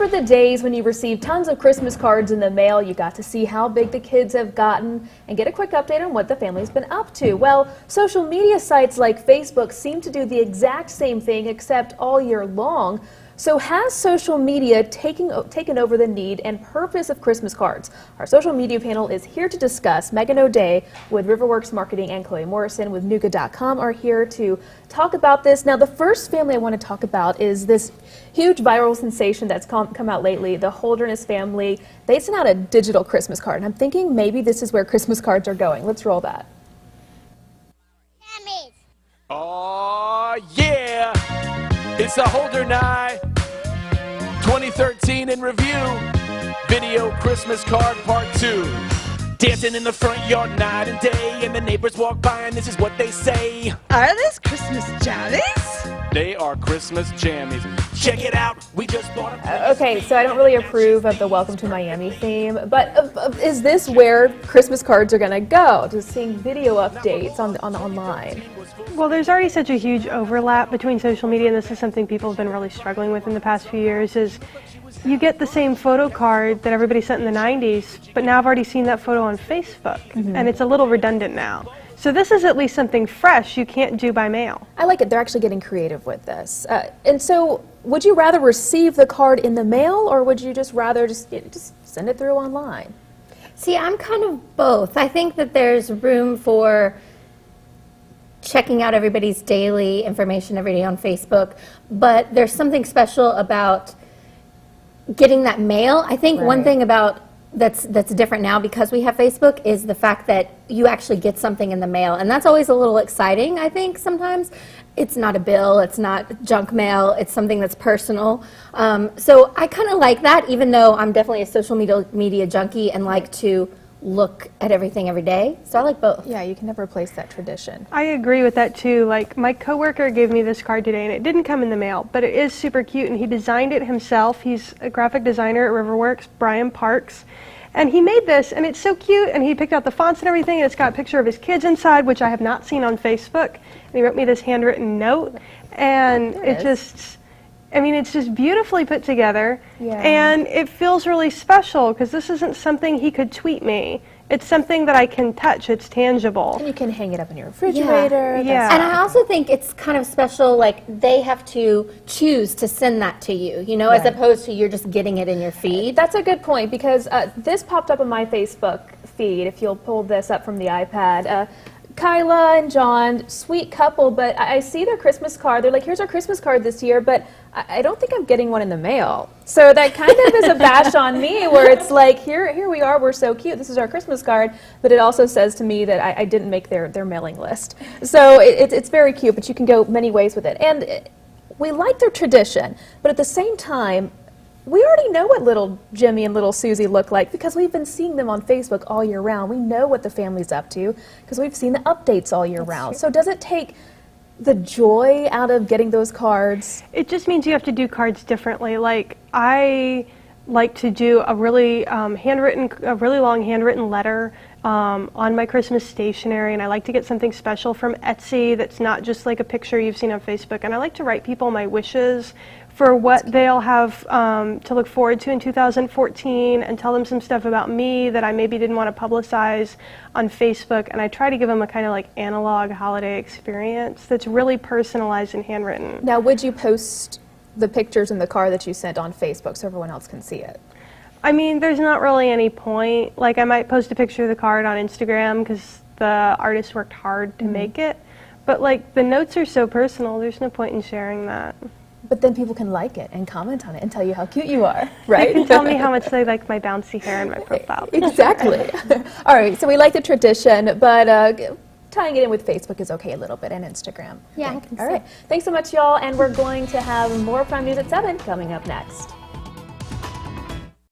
Remember the days when you received tons of Christmas cards in the mail? You got to see how big the kids have gotten and get a quick update on what the family's been up to. Well, social media sites like Facebook seem to do the exact same thing except all year long. So has social media taken over the need and purpose of Christmas cards? Our social media panel is here to discuss. Megan O'Day with Riverworks Marketing and Chloe Morrison with Nuka.com are here to talk about this. Now, the first family I want to talk about is this huge viral sensation that's come out lately, the Holderness family. They sent out a digital Christmas card, and I'm thinking maybe this is where Christmas cards are going. Let's roll that. Oh, yeah! It's the Holderness 2013 in review. Video Christmas card part 2. Dancing in the front yard night and day, and the neighbors walk by and this is what they say. Are these Christmas jammies? They are Christmas jammies. Check it out, we just bought a Okay, so I don't really approve of the Welcome to Miami theme, but is this where Christmas cards are going to go? Just seeing video updates on online. Well, there's already such a huge overlap between social media, and this is something people have been really struggling with in the past few years, is you get the same photo card that everybody sent in the 90s, but now I've already seen that photo on Facebook, and it's a little redundant now. So this is at least something fresh you can't do by mail. I like it. They're actually getting creative with this. And so would you rather receive the card in the mail, or would you just rather just send it through online? See, I'm kind of both. I think that there's room for checking out everybody's daily information every day on Facebook, but there's something special about getting that mail. I think one thing about that's different now because we have Facebook is the fact that you actually get something in the mail, and that's always a little exciting. I think sometimes it's not a bill, it's not junk mail, it's something that's personal. So I kind of like that, even though I'm definitely a social media junkie and like to look at everything every day. So I like both. Yeah, you can never replace that tradition. I agree with that too. Like, my coworker gave me this card today, and it didn't come in the mail, but it is super cute, and he designed it himself. He's a graphic designer at Riverworks, Brian Parks, and he made this, and it's so cute, and he picked out the fonts and everything, and it's got a picture of his kids inside, which I have not seen on Facebook, and he wrote me this handwritten note, and it's just beautifully put together, and it feels really special because this isn't something he could tweet me. It's something that I can touch. It's tangible. And you can hang it up in your refrigerator. Yeah. And I also think it's kind of special, like they have to choose to send that to you, you know, as opposed to you're just getting it in your feed. That's a good point because this popped up on my Facebook feed, if you'll pull this up from the iPad. Kyla and John, sweet couple, but I see their Christmas card. They're like, here's our Christmas card this year, but I don't think I'm getting one in the mail. So that kind of is a bash on me where it's like, here we are, we're so cute, this is our Christmas card, but it also says to me that I didn't make their mailing list. So it's very cute, but you can go many ways with it. And we like their tradition, but at the same time, we already know what little Jimmy and little Susie look like because we've been seeing them on Facebook all year round. We know what the family's up to because we've seen the updates all year round. So does it take the joy out of getting those cards? It just means you have to do cards differently. Like, I like to do a really long handwritten letter on my Christmas stationery, and I like to get something special from Etsy that's not just like a picture you've seen on Facebook. And I like to write people my wishes for what they'll have to look forward to in 2014 and tell them some stuff about me that I maybe didn't want to publicize on Facebook. And I try to give them a kind of like analog holiday experience that's really personalized and handwritten. Now, would you post the pictures in the card that you sent on Facebook so everyone else can see it? I mean, there's not really any point. Like, I might post a picture of the card on Instagram because the artist worked hard to make it. But like, the notes are so personal, there's no point in sharing that. But then people can like it and comment on it and tell you how cute you are, right? They can tell me how much they like my bouncy hair and my profile. Exactly. All right, so we like the tradition, but tying it in with Facebook is okay a little bit, and Instagram. Yeah, I can see. All right, thanks so much, y'all, and we're going to have more Prime News at 7 coming up next.